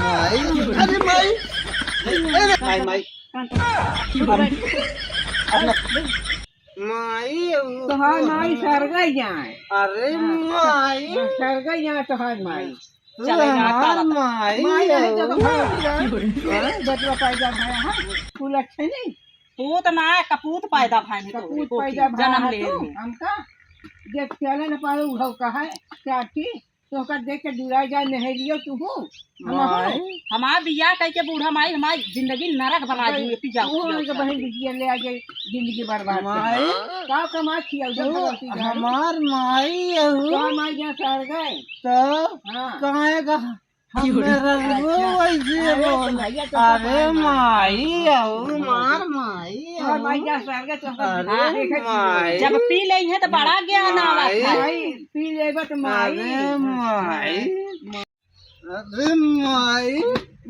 माई अरे माई माई माई माई तोहार माई सरगई जाए अरे माई सरगई जाए तोहार माई हमार माई माई नहीं तो बटवा पैदा भया है फूल अच्छे नहीं पूत ना कपूत पैदा भाई कपूत पैदा भया है तो हमका देख चले न पाए उघव कहा है चाची तो का देख के डुराई जाए नहरियो तू हो माई हमार बियाह कह के बूढ़ा माई हमारी जिंदगी नरक बना दी है पिजा वो के बहन बिटिया ले आ गई जिंदगी बर्बाद माई का कमा किया उधर हमार माई का माई जा सर गए तो हां कहे का मेरा वो वैसे बोल अरे माई मार माई और माई जा सर गए तो अरे माई जब पी ले है तो बड़ा ज्ञान आवत है माई पी लेबा तो माई अरे माई अरे माई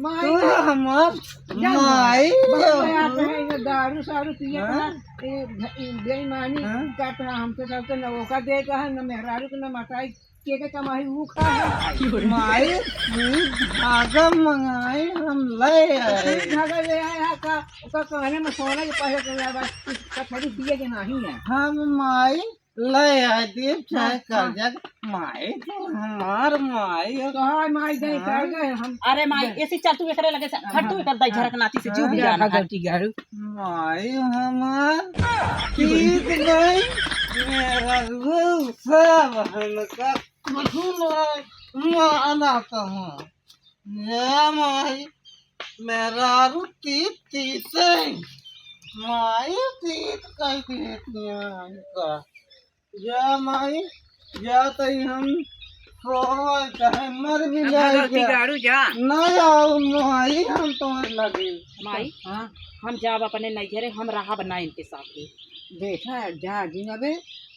माई तू हमार माई दारू सारू पिया था बेईमानी करता हमसे सबसे न ओका दे का है न मेहरारू को न मटाई के कमाई वो खा है माई धागा मंगाई हम ले आए धागा ले आया का कहने में सोना के पैसे के लावा कथड़ी पिए के नहीं है हम माई ले आए दीप चाहे कर्जा माई तो हमार माई कहा माई दे कर गए हम अरे माई ऐसी चल तू एकरे लगे हट तू कर दई झरक नाती से जीव भी जाना है गलती गारू माई हमार कीत गई मेरा वो सब हमका माना कहूँ ये माई मेरा तीत तीते माई तीत कई का या माई या तो हम चाहे मर भी गलती जाए गारू जा नहीं आओ माई हम तुम्हें लगे माई हां हम जाब अपने नैहरे हम रहा बना इनके साथ देखा जा दिन अबे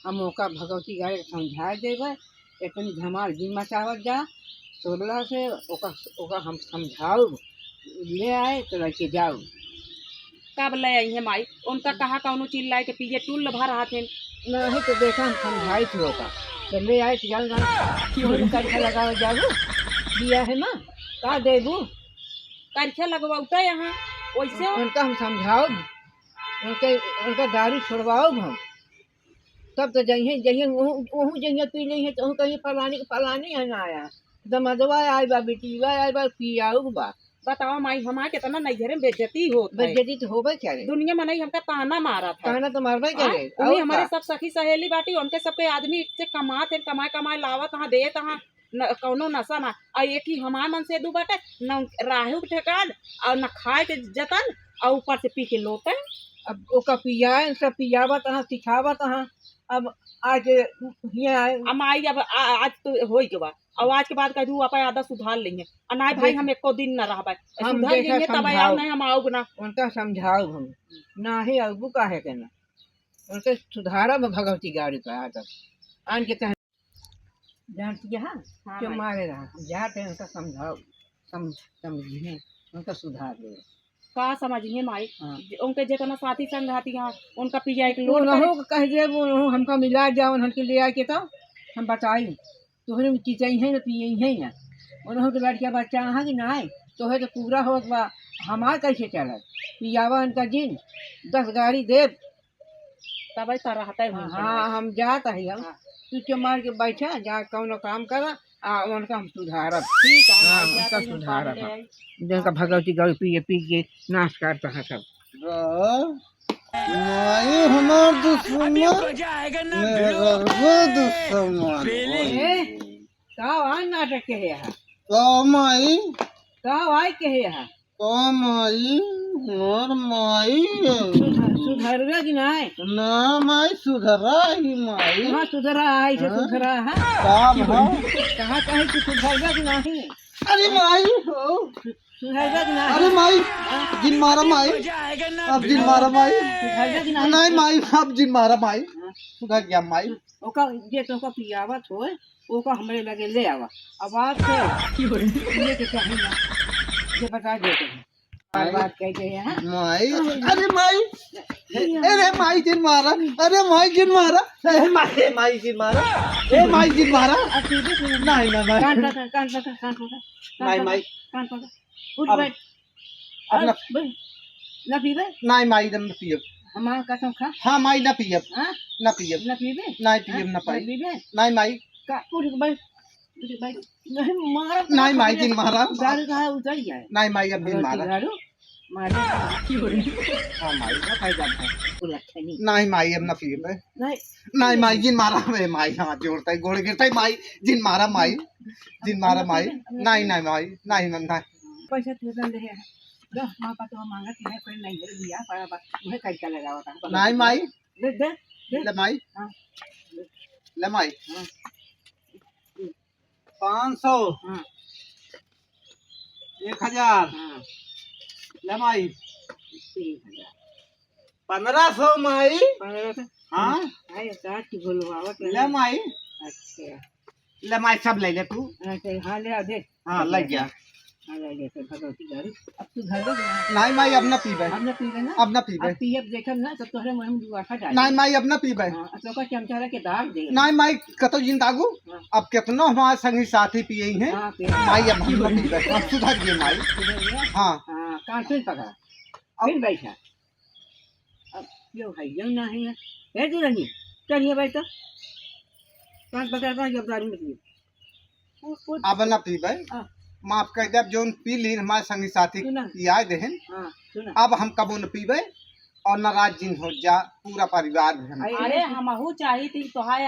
हम ओका भगवती गाय समझा देबे इतनी धमाल दिन मचावत जा 16 से ओका ओका हम समझाओ ले आए तो लेके जाओ कब ले आई है माई उनका कहा कौनो चीज लाए के पीछे टूल भर रहा थे नहीं तो देखा हम समझाई थी ओका तो ले आए तो जाओ क्यों करके लगाओ जाओ दिया है ना का देबू करखे लगवाऊता यहाँ वैसे उनका हम समझाओ उनका गाड़ी छोड़वाओ हम तब तो जइए जइए वहू जइए पी नहीं तो कहीं फलानी है ना आया दमदवा आए बा बेटीवा आए बा पियाऊ बा बताओ माई हमारे कितना नैहरे में बेइज्जती होत है बेइज्जती तो होबे करे दुनिया में नहीं हमका ताना मारा था कहना तो मारबे करे उन्हीं हमारे सब सखी सहेली बाटी उनके सबके आदमी से कमाते कमाए लावत वहाँ दे तहाँ कौनो नशा ना और एक ही हमारे मन से दू बाटे न राहु के ठेकान और न खाए के जतन और ऊपर से पी के लोटे अब ओका पियाए सब पियावत तहाँ सिखावत तहाँ अब आज यहाँ माई अब आज तो हो के बाद और आज के बाद कह दूँ अपन आदत सुधार लेंगे अनाय भाई हम एको दिन न रह हम सुधार लेंगे तब आओ नहीं हम आओ ना उनका समझाओ हम ना ही अबू का है कहना उनके सुधारा में भगवती गाड़ी का आदत आन के कह जानती है क्यों मारे रहा जाते हैं उनका समझाओ समझिए उनका सुधार ले का समझिए माई हाँ। उनके जितना साथी संगाती यहाँ उनका पिया एक लोड लोग कह दे वो हमका मिला जाओ हमके ले आके तो हम बताई तोहरे में चीज़ है ना पिए है ना उन्होंने के लड़किया बच्चा यहाँ कि ना तो है तो पूरा हो बा हमार कैसे चल पियावा उनका जिन 10 गाड़ी दे तब ऐसा रहता है हाँ हम जाता है हम तू के मार के बैठा जा कौनो काम करा उनका हम सुधारब ठीक है हाँ उनका सुधारब जिनका भगवती गौ पी के नाश करता है सब माई हमार दुश्मन मेरा वो दुश्मन का आय नाटक के है तो माई का आय के है तो माई हमार माई सुधरवे कि नहीं ना माई सुधरा ही माई कहाँ सुधरा है से सुधरा है काम है कहाँ कहे कि सुधरवे कि नहीं अरे माई हो सुधरवे कि नहीं अरे माई जिन मारा माई अब जिन मारा माई सुधरवे कि नहीं नहीं माई अब जिन मारा माई सुधर गया माई ओका जे तो का पियावत होए ओका हमरे लगे ले आवा आवाज से ये के चाहिए ना ये बता देते हैं बात कहते हैं माई अरे माई अरे माई जिन मारा अरे माई जिन मारा माई जिन मारा ए माई जिन मारा नहीं ना कान पकड़ माई माई उठ अब- बैठ अब न बस, न पीबे नहीं माई दम न पियब हमार कसम खा हाँ माई न पियब हाँ न पियब न पीबे नहीं पियब न न पाई पीबे नहीं माई का उठ बैठ नहीं मारा नहीं माई दिन मारा दारू कहाँ उतर जाए नहीं माई अब दिन मारा दारू मारे हाँ माई का फायदा है लक्ष्य नहीं नहीं माई अब न पियब नहीं नहीं माई जिन मारा मैं माई हाथ जोड़ता है गोड़ गिरता है माई जिन मारा माई जिन मारा माई नहीं नहीं माई नहीं नहीं पैसा तुरंत दे दो माँ पापा तो मांगा कि है कोई नहीं है दिया पर बस मुझे कैसा लगावा था नहीं माई दे दे ले माई हाँ ले माई हाँ 500 हाँ 1000 हाँ ले माई 3000 1500 माई 15 हाँ है साथ की बोलवावत ले माई अच्छा ले माई सब ले ले तू अच्छा हाँ ले आ दे हाँ लग गया हाँ ले ले फिर भगवती गाड़ी अब तू घर दे नहीं माई अब न पीबे अब न पी ना अब न पीबे अब पीएफ देखम ना तो तोहरे मुंह में दुआठा डाल नहीं माई अब न पीबे हां तो का चमचा के दाग दे नहीं माई कतो जिंदागू हाँ। अब कितनो हमारे संगी साथी पिए हैं हां पे माई अब हम न पीबे अब सुधर गए माई हाँ हां कान फिर पकड़ा फिर बैठा अब यो है यंग ना है है जी नहीं चलिए भाई तो कान पकड़ा का जब दारू निकली कूद अब न पीबे हां माफ कर दे अब जोन पी ली हमारे संगी साथी सुना। याद देहन हां सुना अब हम कबो न पीबे और नाराज जिन हो जा पूरा परिवार भी हम अरे हमहू चाही थी तोहार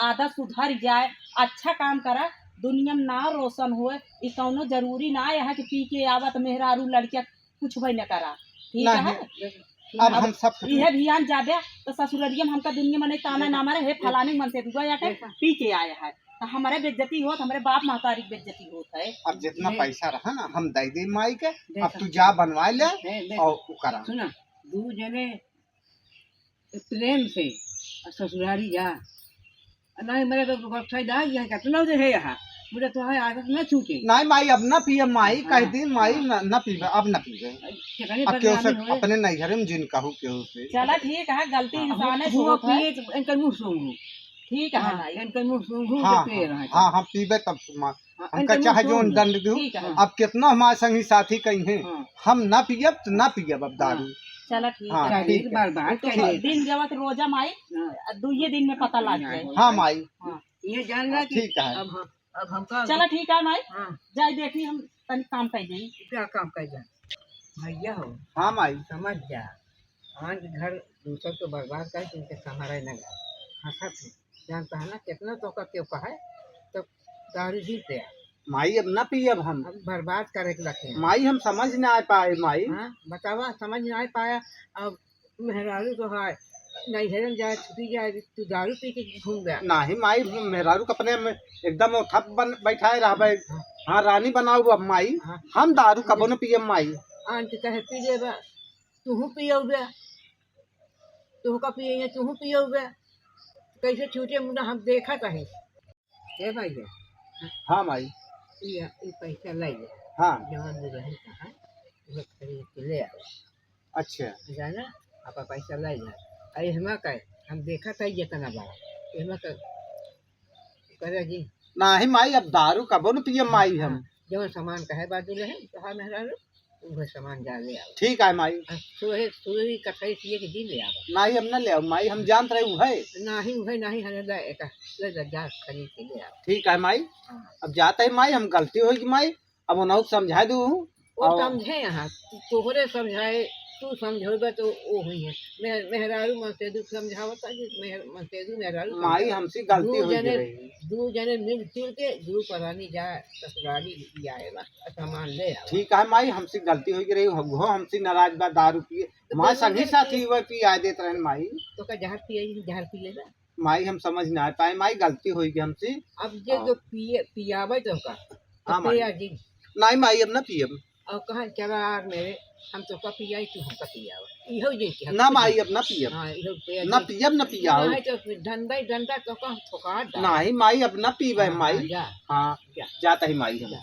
आदत सुधर जाए अच्छा काम करा दुनिया में ना रोशन होए ई कौनो जरूरी ना है कि पी के आवत मेहरारू लड़किया कुछ भी न करा ठीक है अब हम सब इहे भियान जाबे तो ससुररिया में हमका दुनिया में नहीं ताना ना मारे हे फलानी मन से दुआ जाके पी के आया है तो हमारे बेइज्जती होत हमारे बाप महतारी बेइज्जती होत है अब जितना पैसा रहा ना हम दे दे माई के अब तू जा बनवा ले और वो करा सुना दू जने प्रेम से ससुरारी जा नहीं मेरे तो बख्शाईदार यहाँ कितना दे है यहाँ मुझे तो है आदत न छूटे नहीं माई अब न पिए माई कह दी माई न पीबे अब न पीबे कितनी अब क्यों से बदनामी होए अपने नैहर में जिन कहूँ क्यों से चला ठीक है गलती इंसान है वो होत है पिए तो इनका मुंह सूंघू ठीक है हाँ भाई इनका मुंह सूंघू हाँ तो पे रहा हाँ हाँ पीबे तब हमका चाहे जो दंड दू ठीक है अब कितना हमारे संगी साथी कहीं हैं हाँ हम न पियब तो न पियब अब दारू चला ठीक हाँ, है ठीक है। बार बार तो दिन जवत रोजा माई दुए दिन में पता लग जाए हाँ माई ये जान रहा कि ठीक है अब हमका चला ठीक है माई हाँ जाए देखी हम तनी काम कर जाए क्या काम कर जा भैया हो हाँ माई समझ जा आज घर दूसर को बर्बाद कर तुमके संभाले न गए हंसा थे जानता है ना कितना तो का क्यों कहा है तो दारू जीते माई अब न पियब हम अब बर्बाद करे के रखे माई हम समझ न आ पाए माई हाँ बतावा समझ नहीं पाया अब मेहरारू तो है नहीं हेरन जाए छुट्टी जाए तू दारू पी के घूम गया नहीं माई मेरा रुक अपने में एकदम वो थप बन बैठाए रहा हाँ रानी बनाऊ अब माई हाँ। हम दारू कबो न पियब माई आंटी कहे पी ले बा तू पियो बे तू का पिए तू पियो बे कैसे छूटे मुझे हम देखा कहीं ए भाई हाँ माई ये पैसा ले ले हाँ जवान में रहे कहाँ वो खरीद के ले आओ अच्छा जाना आपका पैसा ले जा अरे हमें कहे हम देखा था जितना बार हमें करे जी नहीं माई अब दारू कबो न पियब माई हम जब सामान कहे बाजू रहे तो हाँ मेहरा वो सामान जा ले आओ ठीक है माई सुहे सुहे कथई पिए के दिन ले आओ नहीं अब न ले आओ माई हम जानते रहे है नहीं वही नहीं हमें ले जा खरीद के ले आओ ठीक है माई हाँ। अब जाते है माई हम गलती होगी माई अब उन्हें समझा दू वो समझे यहाँ तोहरे समझाए तू समझोगे तो वो हुई है मेहरारू मनसेदू समझावता मनसेदू मेहरारू माई हमसे गलती दू हो जने गई दू जने मिल जुल के दू परानी जाए ससुराली आएगा सामान ले आओ ठीक है माई हमसे गलती हो गई हो हमसे नाराज बा दारू पिए माँ संगी साथी हुए पी आ देते रहे माई तो का जहर पिएगा माई हम समझ ना पाए माई गलती हो गई हमसे अब जे जो पियावे तो का हाँ माई। पिया जी नहीं माई अब न पियब और कहा चला यार मेरे हम तो का पियाई तू हमका पियावा इहो जे कि ना माई अब न पियब हां इहो पिया न पियब न पियाओ नहीं तो फिर डंडा तो का ठोका नहीं माई अब न पीबे माई जा हाँ जाता ही माई हम